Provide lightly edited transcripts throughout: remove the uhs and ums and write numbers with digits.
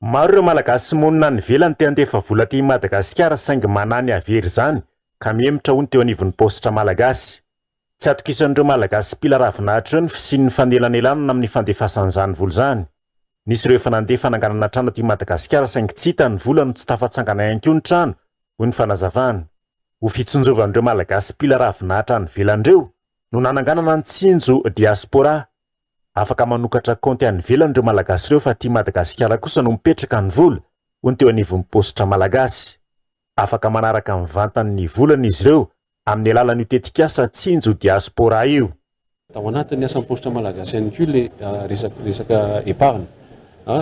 Maro ireo malagasy monina ny velany te handefa vola ty Madagascar saingy manany avery zany ka miemotra hony teo anivon'ny postra malagasy. Tsy atokisan'ireo malagasy pila ravinahitra ny fisian'ny fanelanelana amin'ny fandefasan'izany vola zany. Nisy ireo efa nandefa nanganana trano ty Madagascar saingy tsy hita ny vola no tsy tafatsangana ihany koa ny trano, hoy ny fanazavana. Ho fitsonjovan'ireo malagasy pila ravinahitra ny velandreo no nananganana ny tsinjo DIASPORA. Afaka manokatra konty any velan'ireo malagasy ireo fa ty Madagascar kosa no mipetraka ny vola, hoy teo anivon'ny postra malagasy. Afaka manaraka mivantan'ny volana izy ireo amin'ny alalan'io tetikasa tsinjo DIASPORA io. Tao anatin'ny asan'ny postra malagasy ihany koa le resaka épargne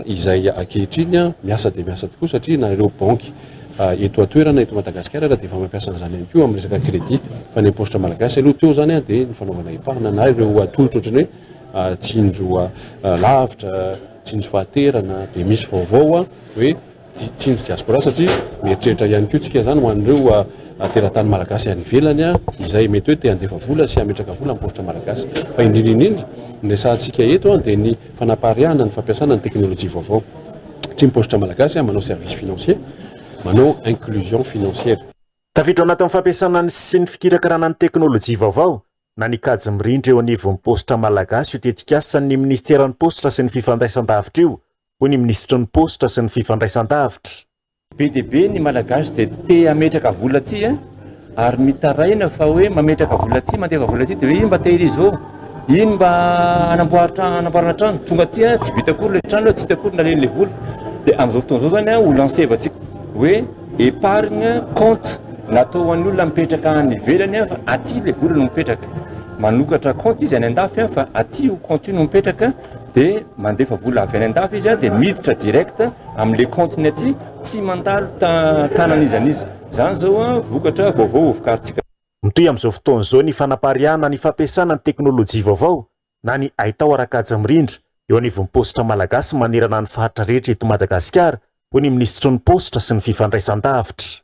izay ankehitriny miasa dia miasa tokoa satria na ireo banky eto atoerana eto Madagascar dia efa mampiasa an'izany ihany koa amin'ny resaka crédit fa ny postra malagasy aloha teo zany dia ny fanaovana épargne na ireo tolotra ohatrany hoe tsinjo lavitra, tsinjo fahaterana, dia misy vaovao hoe tsinjo diaspora satria mieritreritra ihany koa tsika zany ho an'ireo teratany malagasy any ivelany izay mety hoe te handefa vola sy hametraka vola amin'ny postra malagasy. Fa indrindra ny resahantsika eto dia ny fanapariahana ny fampiasana ny teknôlôjia vaovao. Tsy ny postra malagasy manao service financier, manao inclusion financière. Tafiditra anatin'ny fampiasana sy ny fikirakarana ny teknôlôjia vaovao na nikajy mirindra eo anivon'ny postra malagasy io tetikasan'ny ministeran'ny postra sy ny fifandraisan-davitra io, hoy ny ministra ny postra sy ny fifandraisan-davitra. Be dia be ny malagasy dia te hametraka vola aty ary mitaraina fa hoe mametraka vola aty, mandefa vola aty dia hoe ino mba tehirizy zao, ino mba anamboarana trano, tonga aty tsy vita akory le trano, tsy hita akory na le vola. Dia amin'izao fotoana zao zany ho lansevantsika hoe épargne compte natao ho an'ny olona mipetraka any ivelany fa aty le vola no mipetraka. Manokatra compte izy any an-dafy fa aty io compte io no mipetraka dia mandefa vola avy any an-dafy izy dia miditra direct amin'le compte-ny aty, tsy mandalo tanan'izy. Zany zao vokatra vaovao vokarintsika. Mitoy amin'izao fotoana izao ny fanapariahana ny fampiasana ny teknôlôjia vaovao na ny ahitao arakajy mirindra eo anivon'ny postra malagasy manerana ny faritra rehetra eto Madagasikara, hoy ny ministra ny postra sy ny fifandraisan-davitra.